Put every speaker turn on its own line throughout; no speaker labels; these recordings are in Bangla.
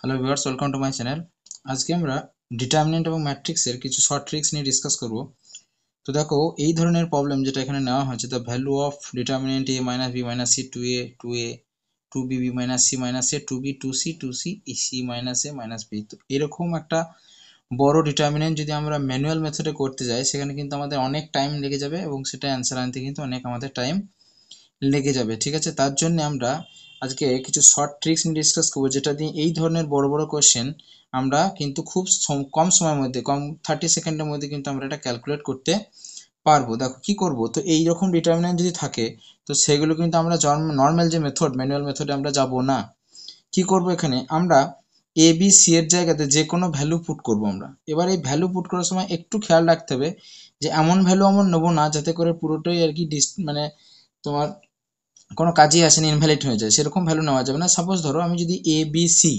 Hello viewers, welcome to my channel. আজকে আমরা ডিটারমিনেন্ট এবং ম্যাট্রিক্সের কিছু শর্ট ট্রিক্স নিয়ে ডিসকাস করব। তো দেখো, এই ধরনের প্রবলেম যেটা এখানে নেওয়া হয়েছে, the value of determinant A minus B minus C two A two B B minus C minus A two B two C C minus A minus B. তো এরকম একটা বড় ডিটারমিনেন্ট যদি আমরা ম্যানুয়াল মেথডে করতে যাই, সেখানে কিন্তু আমাদের অনেক টাইম লেগে যাবে এবং সেটা অ্যান্সার আনতে কিন্তু অনেক আমাদের টাইম লেগে যাবে। ঠিক আছে, তার জন্য আমরা আজকে কিছু শর্ট ট্রিক্স নিয়ে ডিসকাস করবো, যেটা দিয়ে এই ধরনের বড় বড় কোশ্চেন আমরা কিন্তু খুব কম সময়ের মধ্যে, কম 30 সেকেন্ডের মধ্যে কিন্তু আমরা এটা ক্যালকুলেট করতে পারবো। দেখো কি করব, তো এই রকম ডিটারমিনেন্ট যদি থাকে, তো সেগুলো কিন্তু আমরা নর্মাল যে মেথড, ম্যানুয়াল মেথডে আমরা যাব না। কি করব, এখানে আমরা এ বি সি এর জায়গাতে যে কোনো ভ্যালু পুট করব আমরা। এবার এই ভ্যালু পুট করার সময় একটু খেয়াল রাখতে হবে যে এমন ভ্যালু আমরা নেবো না যাতে করে পুরোটাই আর কি মানে তোমার কোনো কাজেই আসেনি, ইনভ্যালিড হয়ে যায়, সেরকম ভ্যালু নেওয়া যাবে না। সাপোজ ধরো আমি যদি এ বি সি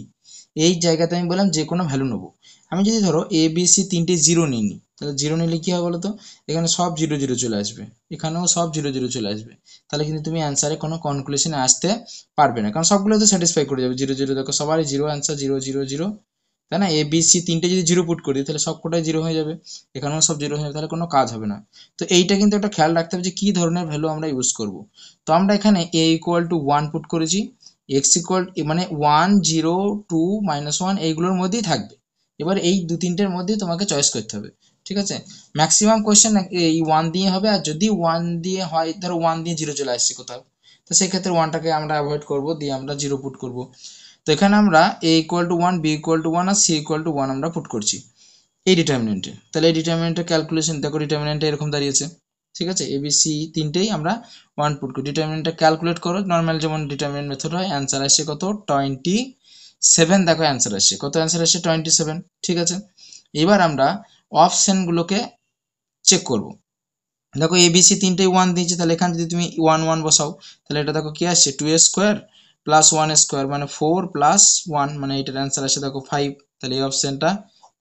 এই জায়গাতে আমি বললাম যে কোনো ভ্যালু নেবো। আমি যদি ধরো এ বি সি তিনটে জিরো নিই, তাহলে জিরো নিলে কি হবে বলো তো, এখানে সব জিরো জিরো চলে আসবে, এখানেও সব জিরো জিরো চলে আসবে। তাহলে কিন্তু তুমি অ্যান্সারে কোনো কনক্লুশনে আসতে পারবে না, কারণ সবগুলো তো স্যাটিসফাই করে যাবে। জিরো জিরো দেখো, সবারই zero answer, zero zero zero, তাই না? এ বি সি তিনটে যদি জিরো পুট করি, তাহলে সবকটাই জিরো হয়ে যাবে, এখানেও সব জিরো হয়ে যাবে, তাহলে কোনো কাজ হবে না। তো এইটা কিন্তু একটা খেয়াল রাখতে হবে যে কি ধরনের ভ্যালু আমরা ইউজ করব। তো আমরা এখানে A equal to one put করেছি, এক্স ইকুয়াল মানে one zero to minus one এইগুলোর মধ্যেই থাকবে। এবার এই দু তিনটের মধ্যেই তোমাকে চয়েস করতে হবে। ঠিক আছে, ম্যাক্সিমাম কোয়েশ্চেন এই ওয়ান দিয়ে হবে, আর যদি ওয়ান দিয়ে হয়, ধরো ওয়ান দিয়ে জিরো চলে আসছে কোথাও, তো সেক্ষেত্রে ওয়ানটাকে আমরা অ্যাভয়েড করবো, দিয়ে আমরা জিরো পুট করব। তো এখানে আমরা A equal to one, B equal to one আর সি ইকুয়াল টু ওয়ান আমরা পুট করছি এই ডিটারমিনেন্টে। তাহলে এই ডিটারমিনেন্টের ক্যালকুলেশন দেখো, ডিটারমিনেন্টে এরকম দাঁড়িয়েছে। ঠিক আছে, এবিসি তিনটেই আমরা ওয়ান পুট করি, ডিটারমিনেন্টটা ক্যালকুলেট করো নর্মাল যেমন ডিটারমিনেন্ট মেথড হয়। অ্যান্সার আসছে কত, 27। দেখো অ্যান্সার আসছে কত, অ্যান্সার আসছে 27। ঠিক আছে, এবার আমরা অপশনগুলোকে চেক করব। দেখো এবিসি তিনটেই ওয়ান দিয়েছে, তাহলে এখানে যদি তুমি ওয়ান ওয়ান বসাও, তাহলে এটা দেখো কি আসছে, টু এ স্কোয়ার প্লাস ওয়ান স্কোয়ার মানে ফোর প্লাস ওয়ান, মানে এটার অ্যান্সার আসছে দেখো 5। তাহলে এই অপশনটা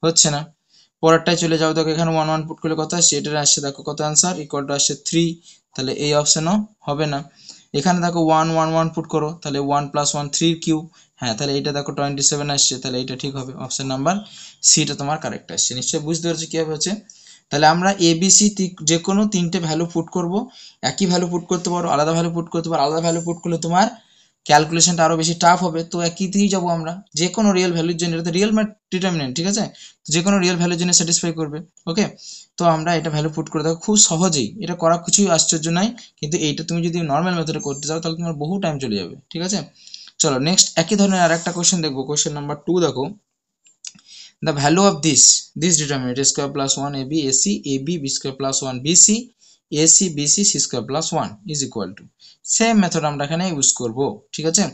হচ্ছে না। পরেরটায় চলে যাও, দেখো এখানে ওয়ান ওয়ান পুট করলে কত আসছে, এটার আসছে দেখো কত অ্যান্সার, ইকুয়াল টু আসছে 3। তাহলে এই অপশনও হবে না। এখানে দেখো ওয়ান ওয়ান ওয়ান পুট করো, তাহলে ওয়ান প্লাস ওয়ান 3 কিউ, হ্যাঁ, তাহলে এইটা দেখো 27 আসছে, তাহলে এইটা ঠিক হবে, অপশন নাম্বার সিটা তোমার কারেক্ট আসছে। নিশ্চয়ই বুঝতে পারছো কীভাবে হচ্ছে। তাহলে আমরা এবিসি যে কোনো তিনটে ভ্যালু পুট করব। একই ভ্যালু পুট করতে পারো, আলাদা ভ্যালু পুট করতে পারো। আলাদা ভ্যালু পুট করলে তোমার ক্যালকুলেশনটা আরো বেশি টাফ হবে। তো একইতেই যাবো আমরা, যে কোনো রিয়েল ভ্যালুর জন্য, এটা তো রিয়েল ডিটারমিনেন্ট। ঠিক আছে, যে কোনো রিয়েল ভ্যালুর জন্য স্যাটিসফাই করবে। ওকে, তো আমরা এটা ভ্যালু পুট করে দেখো, খুব সহজেই, এটা করা কিছুই আশ্চর্য নাই। কিন্তু এইটা তুমি যদি নর্মাল মেথডে করতে চাও, তাহলে তোমার বহু টাইম চলে যাবে। ঠিক আছে, চলো নেক্সট একই ধরনের আর একটা কোয়েশ্চেন দেখবো। কোয়েশ্চেন নাম্বার 2 দেখো, the value of this determinant a square plus 1 ab ac ab b square plus 1 bc ac bc c square plus 1 is equal to, same method আমরা এখানে ইউজ করব। ঠিক আছে,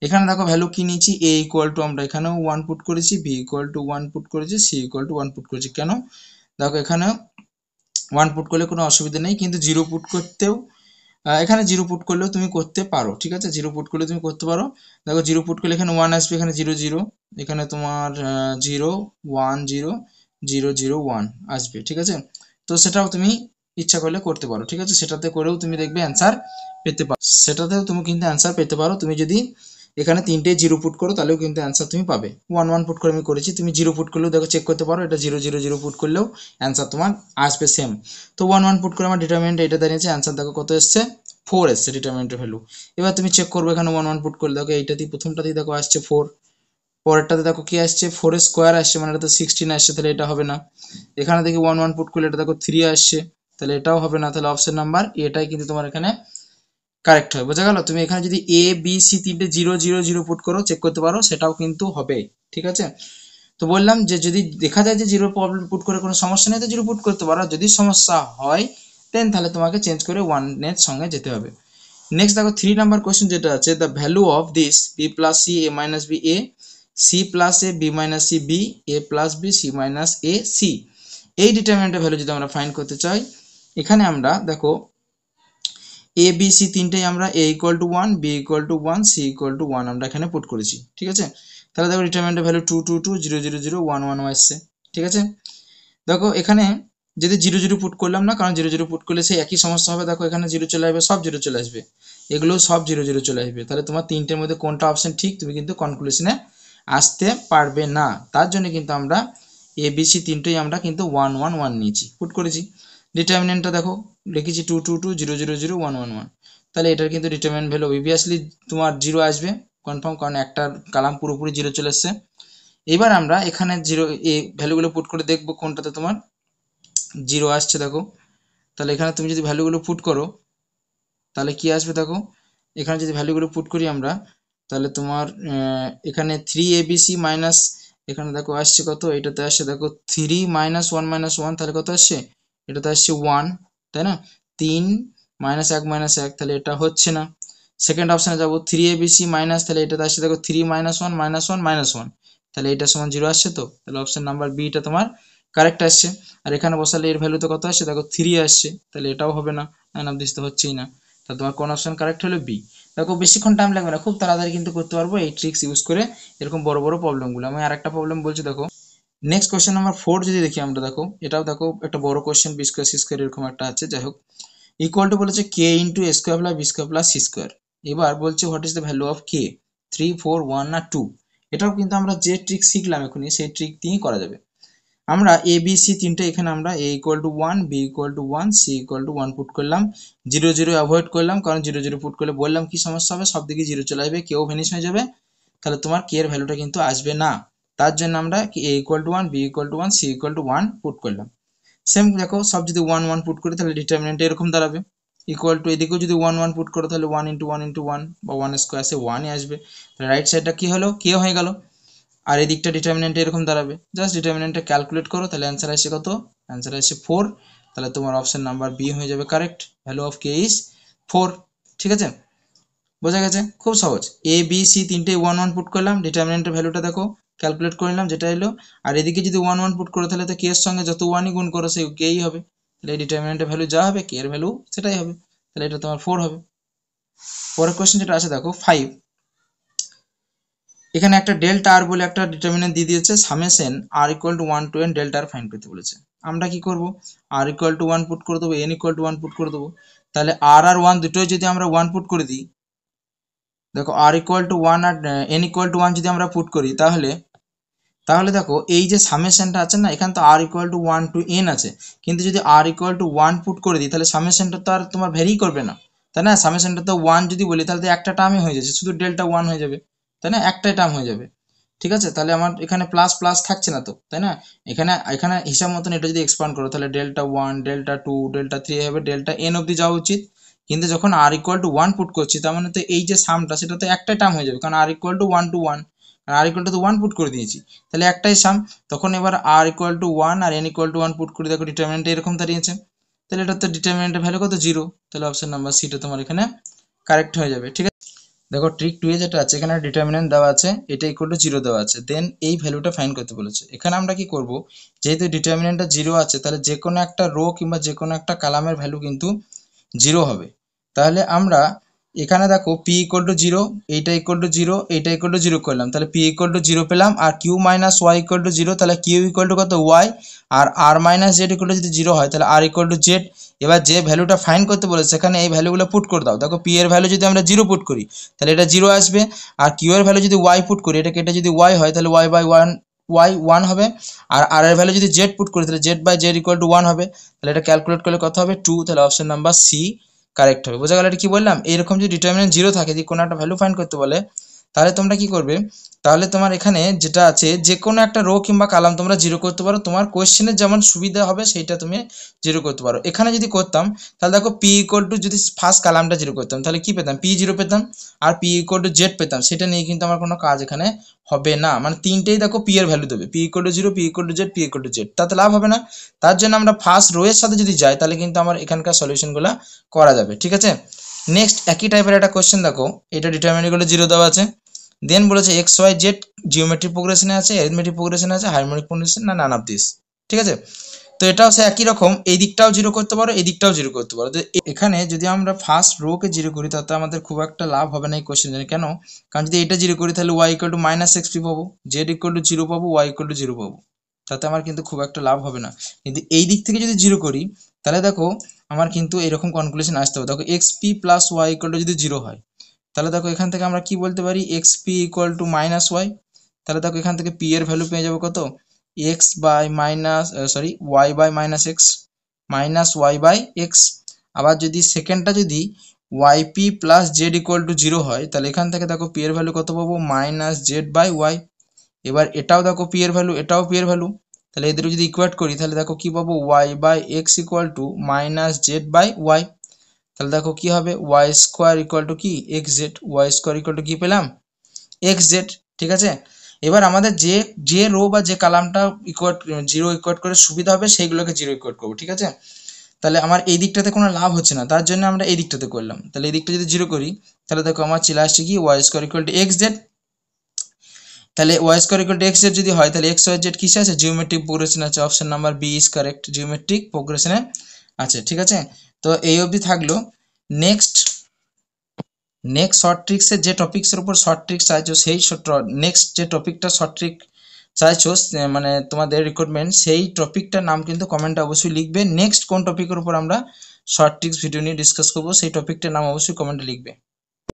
এখানে দেখো ভ্যালু কি নিয়েছি, a ইকুয়াল টু আমরা এখানেও 1 পুট করেছি, b ইকুয়াল টু 1 পুট করেছি, c ইকুয়াল টু 1 পুট করেছি। কেন, দেখো এখানে 1 পুট করলে কোনো অসুবিধা নেই, কিন্তু 0 পুট করতেও, এখানে 0 পুট করলেও তুমি করতে পারো। ঠিক আছে, 0 পুট করলে তুমি করতে পারো। দেখো 0 পুট করলে এখানে 1 আসবে, এখানে 0 0, এখানে তোমার 0 1 0 0 0 1 আসবে। ঠিক আছে, তো সেটাও তুমি ইচ্ছা করলে করতে পারো। ঠিক আছে, সেটাতে করেও তুমি দেখবে অ্যান্সার পেতে পারো, সেটাতেও তুমি কিন্তু অ্যান্সার পেতে পারো। তুমি যদি এখানে তিনটে 0 পুট করো, তাহলেও কিন্তু অ্যান্সার তুমি পাবে। 1 1 পুট করে আমি করেছি, তুমি 0 পুট করলেও দেখো চেক করতে পারো, এটা 0 0 0 পুট করলেও অ্যান্সার তোমার আসবে সেম। তো 1 1 পুট করে আমার ডিটারমিনেন্ট এটা দাঁড়িয়েছে, অ্যান্সার দেখো কত এসছে, 4 এসছে ডিটারমিনেন্টের ভ্যালু। এবার তুমি চেক করবে, এখানে 1 1 পুট করলে দেখো এইটাতেই, প্রথমটাতেই দেখো আসছে 4, পরেরটাতে দেখো কি আসছে 4 এর স্কোয়ার আসছে, মানে এটাতে 16 আসছে, তাহলে এটা হবে না। এখানে দেখি 1 1 পুট করলে এটা দেখো 3 আসছে, তাহলে এটাও হবে না। তাহলে অপশন নাম্বার এটাই কিন্তু তোমার এখানে কারেক্ট হয়। বোঝা গেল, তুমি এখানে যদি এ বি সি তিনটে 0 0 0 পুট করো, চেক করতে পারো, সেটাও কিন্তু হবে। ঠিক আছে, তো বললাম যে যদি দেখা যায় যে 0 প্রবলেম পুট করে কোনো সমস্যা নেই, তো 0 পুট করতে পারো। যদি সমস্যা হয় দেন তাহলে তোমাকে চেঞ্জ করে 1 এর সঙ্গে যেতে হবে। নেক্সট দেখো 3 নাম্বার কোয়েশ্চেন যেটা আছে, the value of this B plus C A minus B A C plus A B minus C B A plus B C minus A C, এই ডিটারমিনেন্টের ভ্যালু যদি আমরা ফাইন্ড করতে চাই, এখানে আমরা দেখো এ বি সি তিনটেই আমরা A equal to 1 B equal to 1 C equal to 1 আমরা এখানে পুট করেছি। ঠিক আছে, তাহলে দেখো ডিটারমিনেন্টের ভ্যালু 2 2 2 0 0 0 1 1 আসছে। ঠিক আছে, দেখো এখানে যদি 0 0 পুট করলাম না, কারণ 0 0 পুট করলে সেই একই সমস্যা হবে। দেখো এখানে 0 চলে আসবে, সব 0 চলে আসবে, এগুলো সব 0 0 চলে আসবে। তাহলে তোমার তিনটের মধ্যে কোনটা অপশন ঠিক, তুমি কিন্তু কনক্লুশনে আসতে পারবে না। তার জন্য কিন্তু আমরা এ বি সি তিনটেই আমরা কিন্তু 1 1 1 নিয়েছি, পুট করেছি। ডিটারমিনেন্টটা দেখো লিখেছি 2 2 2 0 0 0 1 1 1, তাহলে এটার কিন্তু ডিটারমিনেন্ট ভ্যালু অবভিয়াসলি তোমার 0 আসবে কনফার্ম, কারণ একটা কালাম পুরোপুরি 0 চলে এসছে। এবার আমরা এখানে 0 এই ভ্যালুগুলো পুট করে দেখবো কোনটাতে তোমার 0 আসছে। দেখো তাহলে এখানে তুমি যদি ভ্যালুগুলো পুট করো তাহলে কি আসবে, দেখো এখানে যদি ভ্যালুগুলো পুট করি আমরা, তাহলে তোমার এখানে 3abc মাইনাস, এখানে দেখো আসছে কত, এটাতে আসছে দেখো 3 মাইনাস 1 মাইনাস 1, তাহলে কত আসছে, এটাতে আসছে 1, তাই না? 3 মাইনাস 1 মাইনাস 1, তাহলে এটা হচ্ছে না। সেকেন্ড অপশানে যাবো 3abc মাইনাস, তাহলে এটাতে আসছে দেখো 3 মাইনাস 1 মাইনাস 1 মাইনাস 1, তাহলে এটা সমান 0 আসছে। তো তাহলে অপশন নাম্বার বিটা তোমার কারেক্ট আসছে। আর এখানে বসালে এর ভ্যালু তো কত আসছে, দেখো 3 আসছে, তাহলে এটাও হবে না, নাইন অফ দিস তো হচ্ছেই না। তাহলে তোমার কোন অপশন কারেক্ট হলো বি। দেখো বেশিক্ষণ টাইম লাগবে না, খুব তাড়াতাড়ি কিন্তু করতে পারবো এই ট্রিক্স ইউজ করে এরকম বড় বড় প্রবলেমগুলো। আমি আরেকটা প্রবলেম বলছি, দেখো নেক্সট কোয়েশ্চেন নাম্বার 4 যদি দেখি আমরা, দেখো এটাও দেখো একটা বড় question, B square C square এরকম একটা আছে। যাই হোক, ইকুয়াল টু বলেছে K into A square plus B square plus C square. এবার বলছে what is the value of K, 3 4 1 না 2। এটাও কিন্তু আমরা যে ট্রিক শিখলাম এখনই সেই ট্রিক দিয়েই করা যাবে। আমরা এ বি সি তিনটে এখানে আমরা A equal to 1, B equal to 1, C equal to 1 put করলাম, 0 0 অ্যাভয়েড করলাম, কারণ 0 0 পুট করলে বললাম কি সমস্যা হবে, সব দিকে 0 চলে আসবে, কেউ ভ্যানিশ হয়ে যাবে, তাহলে তোমার কে এর ভ্যালুটা কিন্তু আসবে না। তার জন্য আমরা A equal to 1, B equal to 1, C equal to 1 put করলাম। সেম দেখো সব যদি 1 1 পুট করি তাহলে ডিটারমিনেন্ট এরকম দাঁড়াবে, ইকুয়াল টু এদিকেও যদি 1 1 পুট করো তাহলে 1 ইন্টু 1 ইন্টু 1 বা 1 স্কোয়ার আসে 1ই আসবে, তাহলে রাইট সাইডটা কি হলো, কে হয়ে গেল। আর এদিকটা ডিটারমিনেন্ট এরকম দাঁড়াবে, জাস্ট ডিটারমিনেন্টটা ক্যালকুলেট করো, তাহলে অ্যান্সার আসে কত, অ্যান্সার আসে 4। তাহলে তোমার অপশন নাম্বার বি হয়ে যাবে correct, value of K is 4। ঠিক আছে, বোঝা গেছে, খুব সহজ। এ বি সি তিনটে 1 1 পুট করলাম, ডিটারমিনেন্টের ভ্যালুটা দেখো ক্যালকুলেট করে নিলাম যেটা এলো, আর এদিকে যদি 1 1 পুট করো তাহলে তো কে এর সঙ্গে যত 1ই গুণ করো সেই কেই হবে, তাহলে এই ডিটারমিনেন্টের ভ্যালু যা হবে কে এর ভ্যালু সেটাই হবে, তাহলে এটা তোমার 4 হবে। পরের কোশ্চেন যেটা আছে দেখো 5, এখানে একটা ডেল্টা আর বলে একটা ডিটারমিনেন্ট দিয়ে দিয়েছে, summation R equal to 1 to N delta R find করতে বলেছে। আমরা কি করব, আর ইকুয়াল টু 1 পুট করে দেবো, এন ইকুয়াল টু 1 পুট করে দেবো। তাহলে আর 1 দুটোই যদি আমরা 1 পুট করে দিই, দেখো আর ইকুয়াল টু 1 আর এন ইকুয়াল টু 1 যদি আমরা পুট করি তাহলে তাহলে দেখো এই যে সামেশনটা আছে না, এখানে তো আর ইকুয়াল টু 1 টু এন আছে, কিন্তু যদি আর ইকুয়াল টু 1 পুট করে দিই তাহলে সামেশনটা তো আর তোমার ভ্যারি করবে না, তাই না? সামেশনটা তো 1 যদি বলি তাহলে তো একটা টার্মই হয়ে যাচ্ছে, শুধু ডেল্টা 1 হয়ে যাবে, তাই না? একটাই টার্ম হয়ে যাবে। ঠিক আছে, তাহলে আমার এখানে প্লাস প্লাস থাকছে না তো, তাই না? এখানে এখানে হিসাব মতন এটা যদি এক্সপান্ড করো তাহলে ডেল্টা 1 ডেল্টা 2 ডেল্টা 3 হবে, ডেল্টা এন অবধি যাওয়া উচিত। কিন্তু যখন আর ইকুয়াল টু 1 পুট করছি তার মানে তো এই যে সামটা সেটা তো একটাই টার্ম হয়ে যাবে, কারণ R equal to 1 to 1, R equal to 1 put করে দিয়েছি, তাহলে একটাই সাম। তখন এবার আর ইকুয়াল টু 1 আর এন ইকুয়াল টু 1 পুট করে দেখো ডিটারমিনেন্ট এরকম দাঁড়িয়েছে, তাহলে এটা তো ডিটারমিনেন্টের ভ্যালু কত, 0, তাহলে অপশন নাম্বার সিটা তোমার এখানে কারেক্ট হয়ে যাবে। ঠিক আছে, দেখো ট্রিক 2 এ যেটা আছে এখানে ডিটারমিনেন্ট দেওয়া আছে, এটা ইকুয়াল টু 0 দেওয়া আছে, দেন এই ভ্যালুটা ফাইন্ড করতে বলেছে। এখানে আমরা কি করব, যেহেতু ডিটারমিনেন্টটা 0 আছে তাহলে যে কোনো একটা রো কিংবা যে কোনো একটা কলামের ভ্যালু কিন্তু 0 হবে। তাহলে আমরা এখানে দেখো পি ইকুয়াল টু 0, এইটা ইকুয়াল টু 0, এইটা ইকুয়াল টু 0 করলাম, তাহলে পি ইকুয়াল টু 0 পেলাম, আর Q minus Y equal to 0, তাহলে কিউ ইকুয়াল টু কত, ওয়াই, আর R minus Z equal to যদি 0 হয় তাহলে আর ইকুয়াল টু জেড। এবার যে ভ্যালুটা ফাইন্ড করতে বলেছে সেখানে এই ভ্যালুগুলো পুট করে দাও, দেখো পি এর ভ্যালু যদি আমরা 0 পুট করি তাহলে এটা 0 আসবে, আর কিউ এর ভ্যালু যদি ওয়াই পুট করি, এটা যদি ওয়াই হয় তাহলে ওয়াই বাই ওয়াই 1 হবে, আর আর এর ভ্যালু যদি জেড পুট করি তাহলে Z by Z equal to 1 হবে, তাহলে এটা ক্যালকুলেট করলে কত হবে, 2, তাহলে অপশন নাম্বার সি কারেক্ট হবে। বোঝা গেল এটা কি বললাম? এইরকম যদি ডিটারমিনেন্ট 0 থাকে, যদি কোনো একটা ভ্যালু ফাইন্ড করতে বলে তাহলে তোমরা কি করবে, তাহলে তোমার এখানে যেটা আছে যে কোনো একটা রো কিংবা কলাম তোমরা 0 করতে পারো, তোমার কোয়েশ্চেনের যেমন সুবিধা হবে সেইটা তুমি 0 করতে পারো। এখানে যদি করতাম তাহলে দেখো পি ইকুয়াল টু যদি ফার্স্ট কলামটা 0 করতাম তাহলে কি পেতাম, পি 0 পেতাম, আর পি ইকুয়াল টু জেড পেতাম, সেটা নিয়ে কিন্তু আমার কোনো কাজ এখানে হবে না। মানে তিনটেই দেখো পি এর ভ্যালু দেবে, P equal to 0, P equal to Z, P equal to Z, তাতে লাভ হবে না। তার জন্য আমরা ফার্স্ট রো এর সাথে যদি যাই তাহলে কিন্তু আমার এখানকার সলিউশনগুলো করা যাবে। ঠিক আছে, নেক্সট একই টাইপের একটা কোশ্চেন দেখো, এটা ডিটারমিনেন্ট গুলো 0 দেওয়া আছে, দেন বলেছে এক্স ওয়াই জেড জিওমেট্রিক প্রোগ্রেশনে আছে, অ্যারিথমেটিক প্রোগ্রেশনে আছে, হারমোনিক প্রোগ্রেশন না নান অফ দিস। ঠিক আছে, তো এটাও সে একই রকম, এই দিকটাও 0 করতে পারো, এই দিকটাও 0 করতে পারো। তো এখানে যদি আমরা ফার্স্ট রো কে 0 করি তাতে আমাদের খুব একটা লাভ হবে না এই কোশ্চেনে, কেন, কারণ যদি এটা 0 করি তাহলে Y equal to minus X পাবো, জেড ইকুয়াল টু 0 পাবো, ওয়াই ইকুয়াল টু 0 পাবো, তাতে আমার কিন্তু খুব একটা লাভ হবে না। কিন্তু এই দিক থেকে যদি 0 করি তাহলে দেখো আমার কিন্তু এরকম কনক্লুশন আসতে হবে। দেখো X P plus Y equal to যদি 0 হয় তাহলে দেখো এখান থেকে আমরা কি বলতে পারি, X P equal to minus Y, তাহলে দেখো এখান থেকে পি এর ভ্যালু পেয়ে যাবো কত, X by minus Y by minus X, minus Y by X. আবার যদি সেকেন্ডটা যদি Y P plus Z equal to 0 হয়, তাহলে এখান থেকে দেখো পি এর ভ্যালু কত পাবো, মাইনাস জেড বাই ওয়াই। এবার এটাও দেখো পি এর ভ্যালু, এটাও পি এর ভ্যালু, তাহলে এদের যদি ইকুয়েট করি তাহলে দেখো কি পাবো, Y by X equal to minus Z by Y. তাহলে দেখো কি হবে, ওয়াই স্কোয়ার ইকুয়াল টু কি, X Z, Y square equal to কি পেলাম, এক্স জেড। ঠিক আছে, এবার আমাদের যে যে রো বা যে কলামটা ইকুয়েট 0 ইকুয়েট করে সুবিধা হবে সেইগুলোকে 0 ইকুয়েট করবো। ঠিক আছে, তাহলে আমার এই দিকটাতে কোনো লাভ হচ্ছে না, তার জন্য আমরা এই দিকটাতে করলাম। তাহলে এই দিকটা যদি 0 করি তাহলে দেখো আমার চলে আসছে কি, Y square equal to X Z. তাহলে Y square equal to X Z যদি হয় তাহলে এক্স ওয়াই জেড কিসে আছে, জিওমেট্রিক প্রোগ্রেশন আছে, option number B is correct, geometric প্রোগ্রেশনে আছে। ঠিক আছে, তো এই অবধি থাকলো। নেক্সট শর্ট ট্রিক্সের যে টপিক্সের উপর শর্ট ট্রিক্স চাইছো, সেই নেক্সট যে টপিকটা শর্ট ট্রিক চাইছো মানে তোমাদের রিক্রুটমেন্ট, সেই টপিকটার নাম কিন্তু কমেন্টে অবশ্যই লিখবে। নেক্সট কোন টপিকের উপর আমরা শর্ট ট্রিক্স ভিডিও নিয়ে ডিসকাস করবো সেই টপিকটার নাম অবশ্যই কমেন্টে লিখবে।